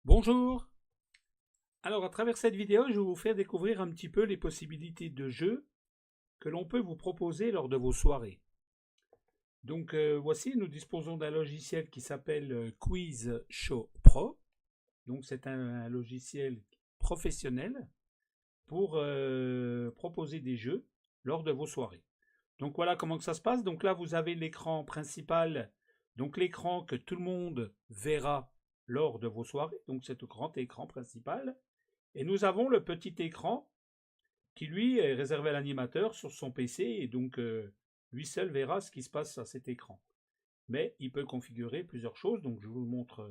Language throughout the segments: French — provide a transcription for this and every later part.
Bonjour! Alors à travers cette vidéo, je vais vous faire découvrir un petit peu les possibilités de jeu que l'on peut vous proposer lors de vos soirées. Donc voici, nous disposons d'un logiciel qui s'appelle Quiz Show Pro. Donc c'est un logiciel professionnel pour proposer des jeux lors de vos soirées. Donc voilà comment que ça se passe. Donc là vous avez l'écran principal, donc l'écran que tout le monde verra lors de vos soirées. Donc c'est le grand écran principal. Et nous avons le petit écran qui lui est réservé à l'animateur sur son PC et donc lui seul verra ce qui se passe à cet écran. Mais il peut configurer plusieurs choses, donc je vous montre,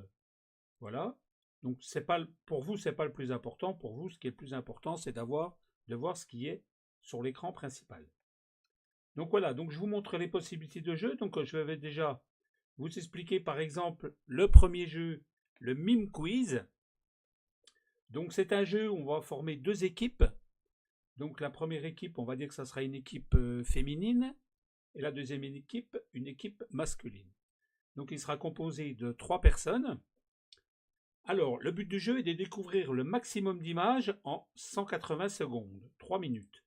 voilà. Donc c'est pas pour vous, c'est pas le plus important. Pour vous, ce qui est le plus important, c'est de voir ce qui est sur l'écran principal. Donc voilà, donc je vous montre les possibilités de jeu. Donc je vais déjà vous expliquer par exemple le premier jeu, le Mime Quiz. Donc c'est un jeu où on va former deux équipes. Donc la première équipe, on va dire que ça sera une équipe féminine et la deuxième équipe, une équipe masculine. Donc il sera composé de 3 personnes. Alors le but du jeu est de découvrir le maximum d'images en 180 secondes, 3 minutes.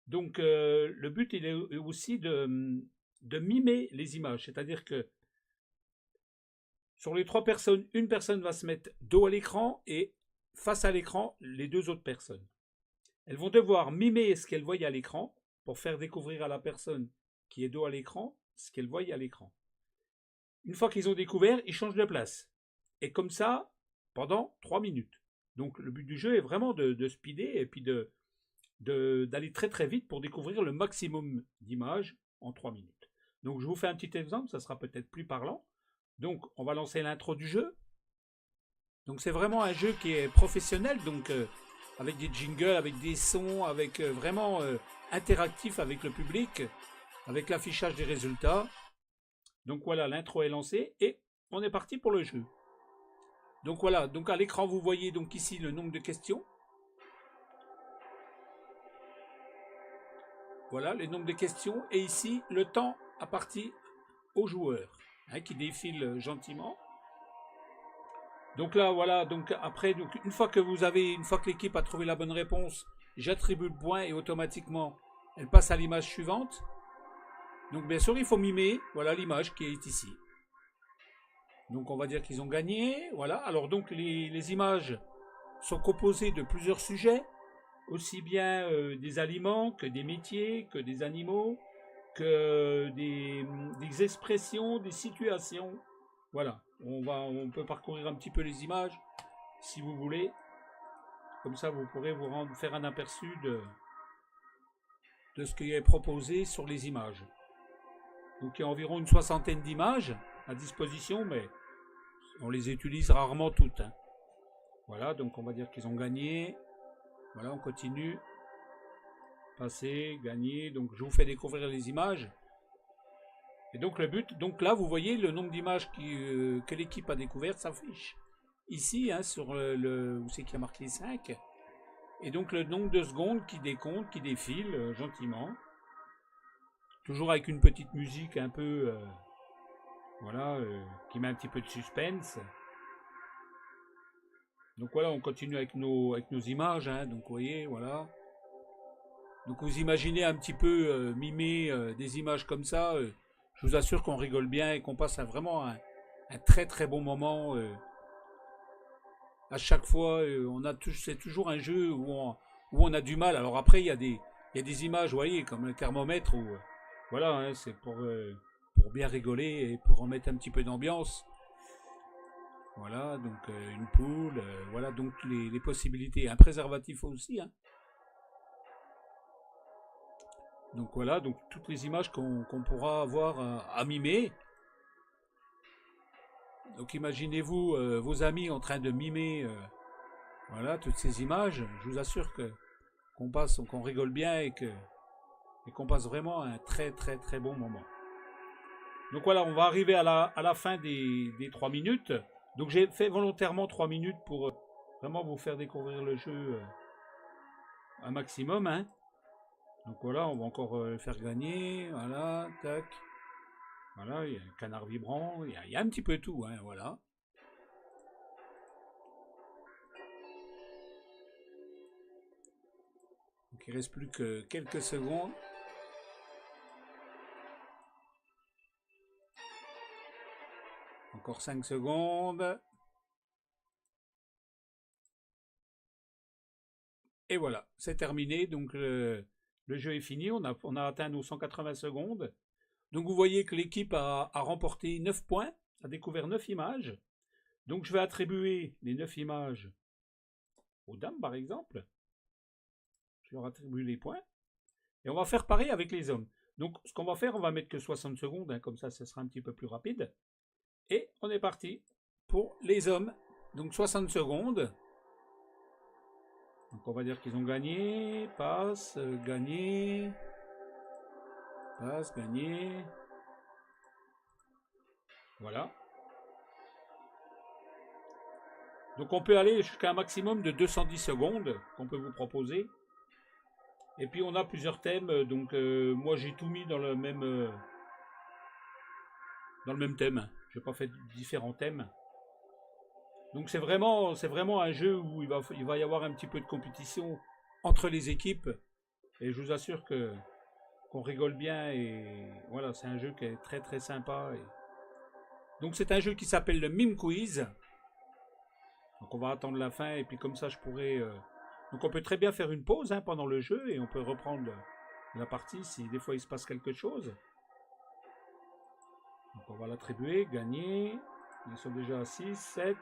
Donc le but il est aussi de mimer les images, c'est-à-dire que sur les 3 personnes, une personne va se mettre dos à l'écran et face à l'écran les 2 autres personnes. Elles vont devoir mimer ce qu'elles voient à l'écran pour faire découvrir à la personne qui est dos à l'écran ce qu'elle voit à l'écran. Une fois qu'ils ont découvert, ils changent de place. Et comme ça, pendant 3 minutes. Donc le but du jeu est vraiment de speeder et puis d'aller très très vite pour découvrir le maximum d'images en 3 minutes. Donc je vous fais un petit exemple, ça sera peut-être plus parlant. Donc on va lancer l'intro du jeu. Donc c'est vraiment un jeu qui est professionnel, donc avec des jingles, avec des sons, avec vraiment interactif avec le public, avec l'affichage des résultats. Donc voilà, l'intro est lancée et on est parti pour le jeu. Donc voilà, donc à l'écran vous voyez donc ici le nombre de questions. Voilà, le nombre de questions et ici le temps imparti aux joueurs qui défilent gentiment. Donc là, voilà, donc après, donc une fois que l'équipe a trouvé la bonne réponse, j'attribue le point et automatiquement, elle passe à l'image suivante. Donc bien sûr, il faut mimer, voilà l'image qui est ici. Donc on va dire qu'ils ont gagné, voilà. Alors donc les images sont composées de plusieurs sujets, aussi bien des aliments que des métiers, que des animaux, que des expressions, des situations. Voilà, on peut parcourir un petit peu les images si vous voulez. Comme ça, vous pourrez faire un aperçu de ce qui est proposé sur les images. Donc il y a environ une soixantaine d'images à disposition, mais on les utilise rarement toutes. Voilà, donc on va dire qu'ils ont gagné. Voilà, on continue. Passer, gagner. Donc je vous fais découvrir les images. Et donc le but, donc là vous voyez le nombre d'images que l'équipe a découvert s'affiche. Ici, sur où c'est qu'il y a marqué 5. Et donc le nombre de secondes qui décompte, qui défile gentiment. Toujours avec une petite musique un peu, voilà, qui met un petit peu de suspense. Donc voilà, on continue avec nos images. Donc vous voyez, voilà. Donc vous imaginez un petit peu mimer des images comme ça. Je vous assure qu'on rigole bien et qu'on passe vraiment un très très bon moment. À chaque fois, c'est toujours un jeu où on a du mal. Alors après, il y a des images, vous voyez, comme le thermomètre, où voilà, c'est pour bien rigoler et pour remettre un petit peu d'ambiance. Voilà, donc une poule, voilà donc les possibilités. Un préservatif aussi. Donc voilà, donc toutes les images qu'on pourra avoir à mimer. Donc imaginez-vous vos amis en train de mimer voilà, toutes ces images. Je vous assure qu'on rigole bien et qu'on passe vraiment un très très très bon moment. Donc voilà, on va arriver à la fin des 3 minutes. Donc j'ai fait volontairement 3 minutes pour vraiment vous faire découvrir le jeu un maximum. Donc voilà, on va encore le faire gagner. Voilà, tac. Voilà, il y a un canard vibrant, il y a un petit peu tout, voilà. Donc il ne reste plus que quelques secondes. Encore 5 secondes. Et voilà, c'est terminé. Donc le jeu est fini. On a atteint nos 180 secondes. Donc vous voyez que l'équipe a remporté 9 points, a découvert 9 images. Donc je vais attribuer les 9 images aux dames par exemple. Je leur attribue les points. Et on va faire pareil avec les hommes. Donc ce qu'on va faire, on va mettre que 60 secondes, hein, comme ça sera un petit peu plus rapide. Et on est parti pour les hommes. Donc 60 secondes. Donc on va dire qu'ils ont gagné. Passe, gagné. Passe, gagné. Voilà. Donc on peut aller jusqu'à un maximum de 210 secondes qu'on peut vous proposer. Et puis on a plusieurs thèmes. Donc moi j'ai tout mis dans le même thème. Je n'ai pas fait différents thèmes. Donc c'est vraiment un jeu où il va y avoir un petit peu de compétition entre les équipes. Et je vous assure qu'on rigole bien. Et voilà, c'est un jeu qui est très très sympa. Donc c'est un jeu qui s'appelle le Mime Quiz. Donc on va attendre la fin. Et puis comme ça je pourrais... Donc on peut très bien faire une pause pendant le jeu. Et on peut reprendre la partie si des fois il se passe quelque chose. Donc on va l'attribuer, gagner. Ils sont déjà à 6, 7...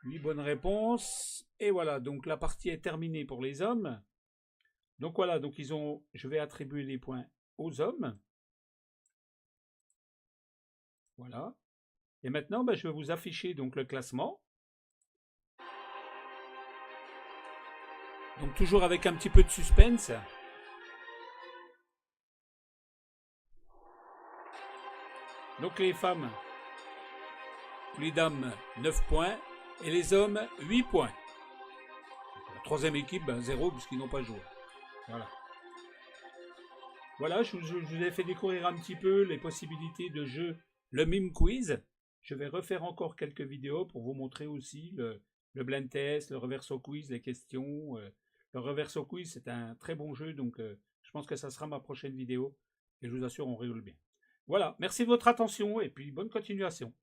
8 bonnes réponses. Et voilà, donc la partie est terminée pour les hommes. Donc voilà, donc je vais attribuer les points aux hommes. Voilà. Et maintenant, je vais vous afficher donc le classement. Donc toujours avec un petit peu de suspense. Donc les femmes, les dames, 9 points. Et les hommes, 8 points. La troisième équipe, 0 puisqu'ils n'ont pas joué. Voilà. Voilà, je vous ai fait découvrir un petit peu les possibilités de jeu le Mime Quiz. Je vais refaire encore quelques vidéos pour vous montrer aussi le blind test, le reverso quiz, les questions. Le reverso quiz, c'est un très bon jeu, donc je pense que ça sera ma prochaine vidéo. Et je vous assure, on rigole bien. Voilà, merci de votre attention et puis bonne continuation.